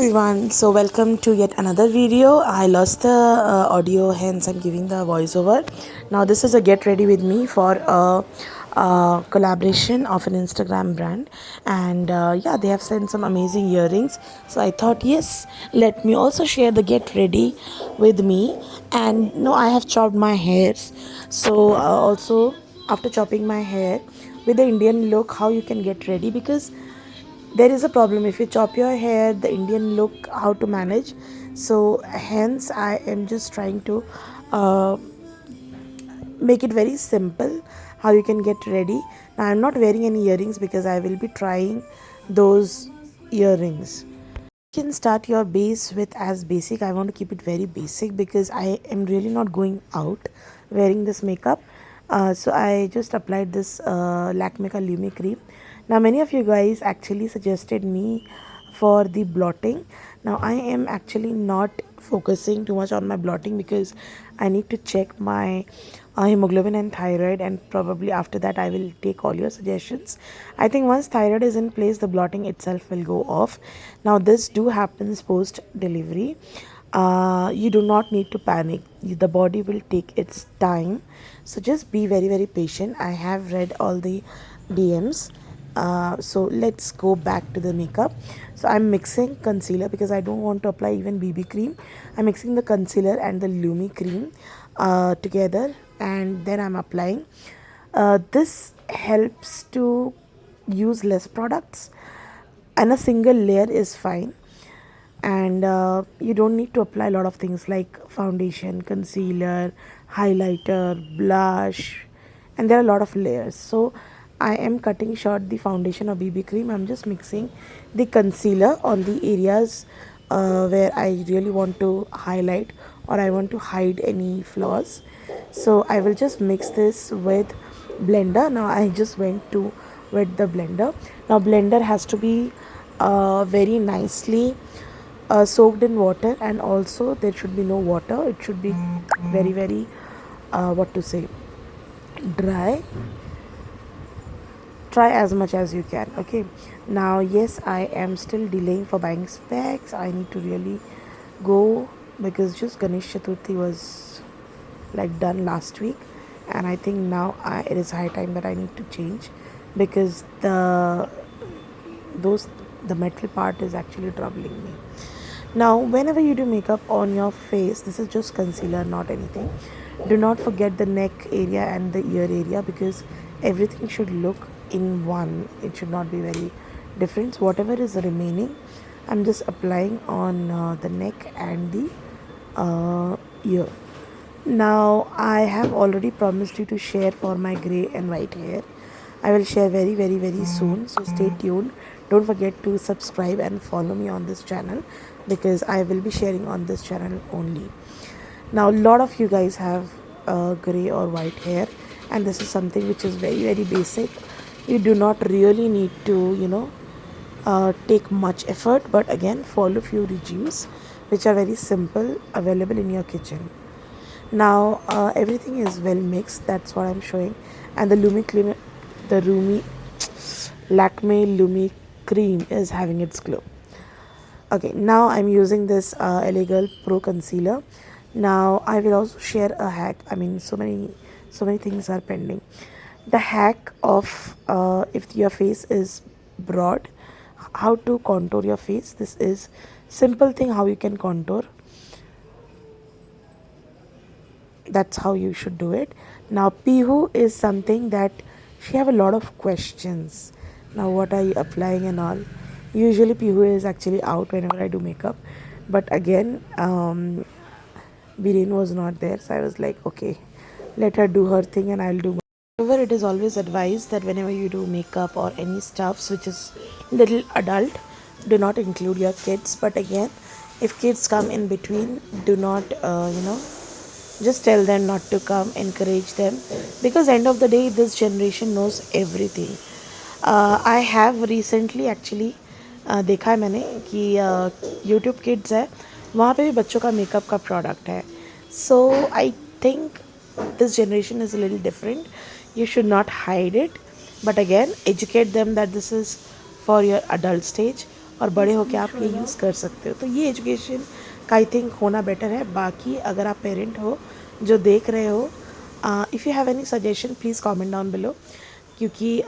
everyone, so welcome to yet another video. I lost the audio, hence I'm giving the voiceover. Now this is a get ready with me for a collaboration of an Instagram brand, and yeah, they have sent some amazing earrings. So I thought, yes, let me also share the get ready with me. And no, I have chopped my hairs, so also after chopping my hair with the Indian look, how you can get ready, because there is a problem if you chop your hair, the Indian look, how to manage. So hence I am just trying to uh, make it very simple how you can get ready. Now I'm not wearing any earrings because I will be trying those earrings. You can start your base with as basic. I want to keep it very basic because I am really not going out wearing this makeup. So I just applied this Lakme ka Lumi cream. Now many of you guys actually suggested me for the blotting. Now I am actually not focusing too much on my blotting because I need to check my hemoglobin and thyroid, and probably after that I will take all your suggestions. I think once thyroid is in place, the blotting itself will go off. Now this do happens post delivery. You do not need to panic. The body will take its time, so just be very patient. I have read all the DMs. So let's go back to the makeup. So I'm mixing concealer because I don't want to apply even BB cream. I'm mixing the concealer and the Lumi cream together, and then I'm applying. This helps to use less products, and a single layer is fine. And you don't need to apply a lot of things like foundation, concealer, highlighter, blush, and there are a lot of layers. So I am cutting short the foundation or BB cream. I'm just mixing the concealer on the areas where I really want to highlight or I want to hide any flaws. So I will just mix this with blender. Now I just went to with the blender. Now blender has to be very nicely soaked in water, and also there should be no water. It should be very what to say, dry. Try as much as you can. Okay, now yes, I am still delaying for buying specs. I need to really go because just Ganesh Chaturthi was like done last week, and I think now it is high time that I need to change because the metal part is actually troubling me. Now whenever you do makeup on your face, this is just concealer, not anything. Do not forget the neck area and the ear area because everything should look in one. It should not be very different. So whatever is remaining, I'm just applying on the neck and the ear. Now I have already promised you to share for my grey and white hair. I will share very soon, so stay tuned. Don't forget to subscribe and follow me on this channel because I will be sharing on this channel only. Now a lot of you guys have grey or white hair, and this is something which is very basic. You do not really need to take much effort, but again follow few regimes which are very simple, available in your kitchen. Now everything is well mixed. That's what I'm showing, and the Rumi Lakme Lumi cream is having its glow. Okay, now I'm using this LA Girl Pro Concealer. Now I will also share a hack. I mean, so many things are pending. The hack of if your face is broad, how to contour your face. This is simple thing how you can contour. That's how you should do it. Now Pihu is something that she have a lot of questions. Now what are you applying and all? Usually Pihu is actually out whenever I do makeup, but again Bireen was not there, so I was like, okay, let her do her thing and I'll do mine. However, it is always advised that whenever you do makeup or any stuffs which is little adult, do not include your kids. But again, if kids come in between, do not just tell them not to come, encourage them, because end of the day this generation knows everything. I have recently actually देखा है मैंने कि YouTube kids है, वहाँ पे भी बच्चों का मेकअप का प्रोडक्ट है. So I think this generation is a little different. You should not hide it, but again educate them that this is for your adult stage. और बड़े होकर आप ये यूज़ कर सकते हो। तो ये एजुकेशन का आई थिंक होना बेटर है। बाकी अगर आप पेरेंट हो जो देख रहे हो, if you have any suggestion please comment down below, क्योंकि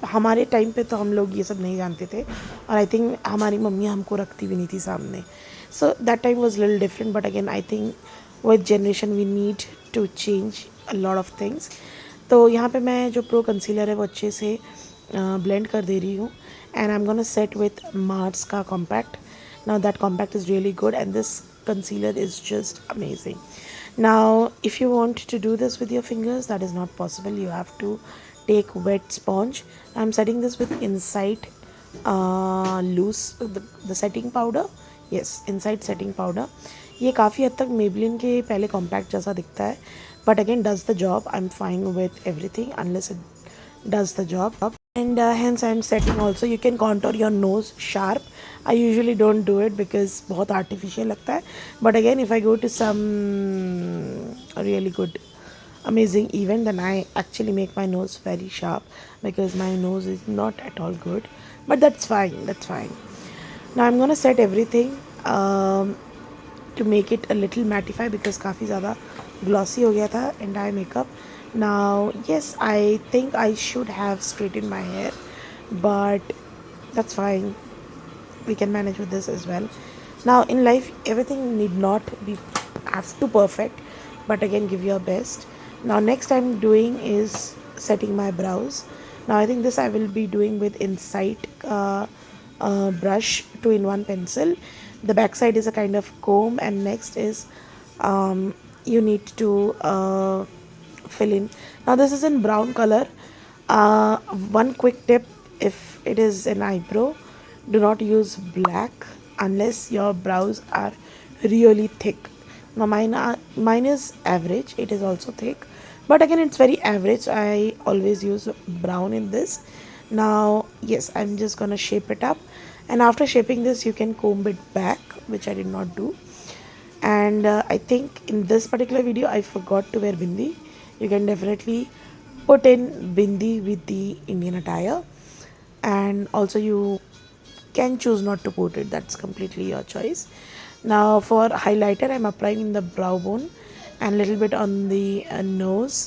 हमारे टाइम पे तो हम लोग ये सब नहीं जानते थे और आई थिंक हमारी मम्मी हमको रखती भी नहीं थी सामने। So that time was little different, but again I think with generation we need to change a lot of things. तो यहाँ पे मैं जो प्रो कंसीलर है वो अच्छे से ब्लेंड कर दे रही हूँ and I am gonna set with Mars का compact. Now that compact is really good and this concealer is just amazing. Now if you want to do this with your fingers, that is not possible. You have to take wet sponge. I'm setting this with Insight loose the setting powder. Yes, Insight setting powder. ये काफ़ी हद तक Maybelline के पहले compact जैसा दिखता है, but again does the job. I'm fine with everything unless it does the job. And hence I'm setting also. You can contour your nose sharp. I usually don't do it because बहुत artificial लगता है. But again, if I go to some really good, amazing event, then I actually make my nose very sharp because my nose is not at all good. But that's fine. That's fine. Now I'm gonna set everything to make it a little mattify because काफ़ी ज़्यादा glossy हो गया था entire makeup. Now yes, I think I should have straightened my hair, but that's fine. We can manage with this as well. Now in life everything need not be have to perfect, but again give your best. Now next I'm doing is setting my brows. Now I think this I will be doing with Insight brush 2-in-1 pencil. The back side is a kind of comb, and next is you need to fill in. Now this is in brown color. One quick tip: if it is an eyebrow, do not use black unless your brows are really thick. Now mine is average. It is also thick, but again it's very average. So I always use brown in this. Now yes, I'm just gonna shape it up, and after shaping this you can comb it back, which I did not do. And I think in this particular video I forgot to wear bindi. You can definitely put in bindi with the Indian attire, and also you can choose not to put it. That's completely your choice. Now for highlighter I'm applying in the brow bone and little bit on the nose,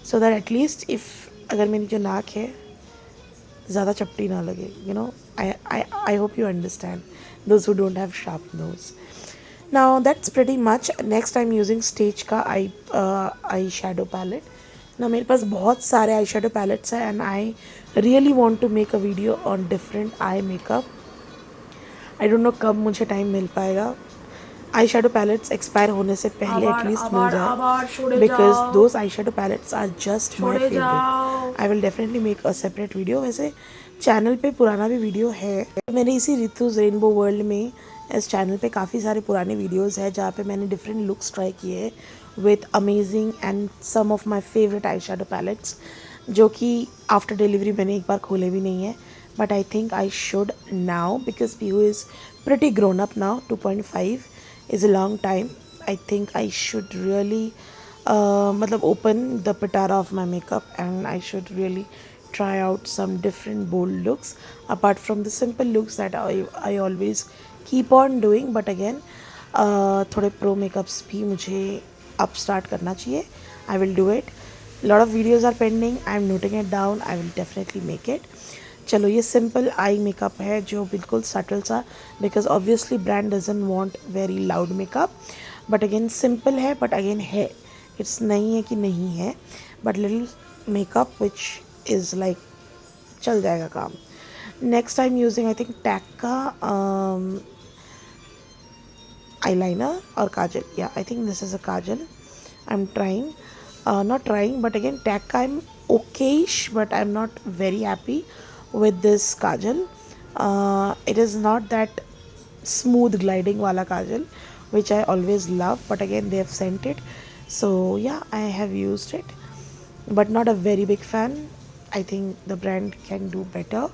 so that at least if अगर मेरी जो नाक है ज़्यादा चपटी ना लगे, you know, I hope you understand, those who don't have sharp nose. Now that's pretty much. Next I'm using Stage का eye shadow palette. Now मेरे पास बहुत सारे आई शेडो पैलेट्स हैं and I really want to make a video on different eye makeup. I don't know कब मुझे time मिल पाएगा. आई shadow pallets expire होने से पहले एटलीस्ट मिल जाए, because those eye shadow palettes are just my favourite. I will definitely make a separate video. वैसे channel पे पुराना भी वीडियो है मेरे इसी रितुज रेनबो वर्ल्ड में. इस चैनल पे काफ़ी सारे पुराने वीडियोस हैं जहाँ पे मैंने डिफरेंट लुक्स ट्राई किए हैं with amazing and some of my favourite eye shadow palettes, जो कि आफ्टर डिलीवरी मैंने एक बार खोले भी नहीं है. But I think I should now because Pihu is pretty grown up now. 2.5 is a long time. I think I should really matlab open the pitara of my makeup, and I should really try out some different bold looks apart from the simple looks that I always keep on doing. But again थोड़े pro makeups भी मुझे अब start करना चाहिए. I will do it. Lot of videos are pending. I am noting it down. I will definitely make it. चलो ये simple eye makeup है जो बिल्कुल सटल सा, because obviously brand doesn't want very loud makeup. But again simple है, but again है, it's नहीं है कि नहीं है, but little makeup which is like चल जाएगा काम. Next I am using I think टैक का eyeliner or kajal. Yeah, I think this is a kajal. I'm trying, not trying, but again tag I'm okayish, but I'm not very happy with this kajal. It is not that smooth gliding wala kajal which I always love, but again they have sent it, so yeah, I have used it, but not a very big fan. I think the brand can do better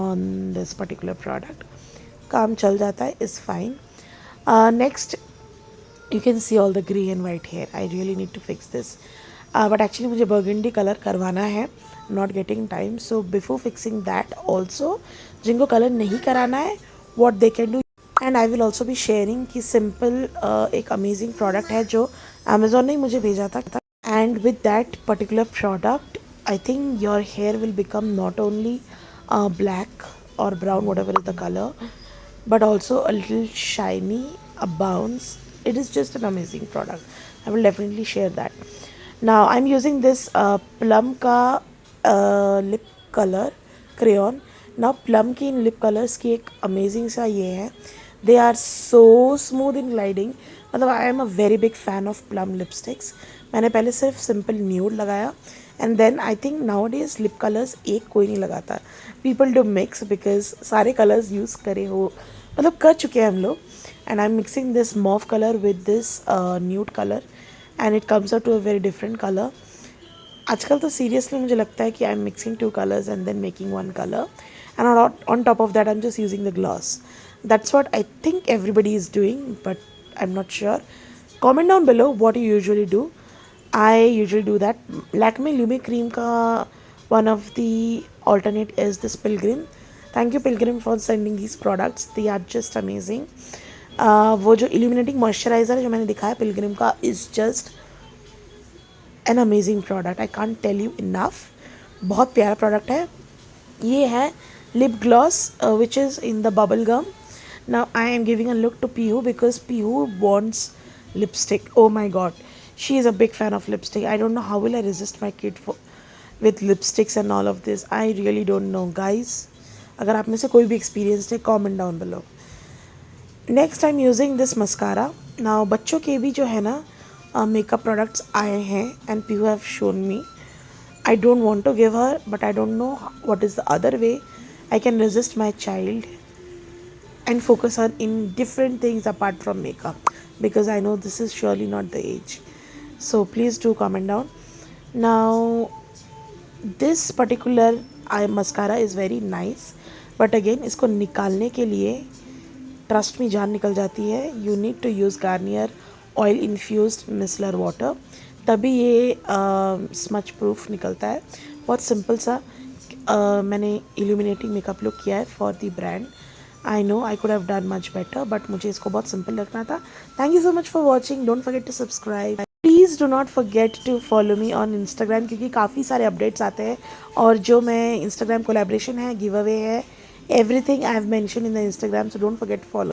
on this particular product. काम चल जाता है, is fine. Next, you can see all the grey and white hair. I really need to fix this. But actually मुझे burgundy color करवाना है, not getting time. So before fixing that also, जिनको colour नहीं कराना है what they can do. And I will also be sharing कि simple एक amazing product है जो अमेजोन ने मुझे भेजा था. And with that particular product I think your hair will become not only black or brown, whatever is the color, but also a little shiny, a bounce. It is just an amazing product. I will definitely share that. Now I'm using this plum ka lip color crayon. Now plum की इन lip colours की एक amazing सा ये है, they are so smooth in gliding. मतलब I am a very big fan of plum lipsticks. मैंने पहले सिर्फ सिंपल न्यूड लगाया and then I think nowadays lip colours एक कोई नहीं लगाता, पीपल डू मिक्स बिकॉज सारे कलर्स यूज़ करे हो, मतलब कर चुके हैं हम लोग. And I am mixing this mauve colour with this nude colour and it comes out to a very different colour. आजकल तो सीरियसली मुझे लगता है कि I am mixing two colours and then making one colour and on top of that I am just using the gloss. That's what I think everybody is doing, but I am not sure. Comment down below what you usually do. I usually do that. Lakme Lume Cream का one of the alternate is this Pilgrim. Thank you Pilgrim for sending these products. They are just amazing. वो जो illuminating moisturizer जो मैंने दिखाया Pilgrim का is just an amazing product. I can't tell you enough. बहुत प्यारा product है. ये है lip gloss which is in the bubble gum. Now I am giving a look to Pihu because Pihu wants lipstick. Oh my god. She is a big fan of lipstick. I don't know how will I resist my kid with lipsticks and all of this. I really don't know, guys. अगर आप में से कोई भी experience है comment down below. Next I am using this mascara. Now बच्चों के भी जो है ना मेकअप प्रोडक्ट्स आए हैं एंड पीयू have shown me. I don't want to give her but I don't know what is the other way I can resist my child and focus on in different things apart from makeup because I know this is surely not the age. So please do comment down. Now this particular eye mascara is very nice but again इसको निकालने के लिए trust में जान निकल जाती है. You need to use Garnier oil infused micellar water तभी ये स्मच प्रूफ निकलता है. बहुत सिंपल सा मैंने इल्यूमिनेटिंग मेकअप लुक किया है for the brand. I know I could have done much better बट मुझे इसको बहुत सिंपल रखना था. Thank you so much for watching. Don't forget to subscribe. Please do not forget to follow me on Instagram क्योंकि काफ़ी सारे updates आते हैं और जो मैं इंस्टाग्राम कोलैबोरेशन है, गिव अवे है, everything I have mention in the Instagram. So don't forget to follow.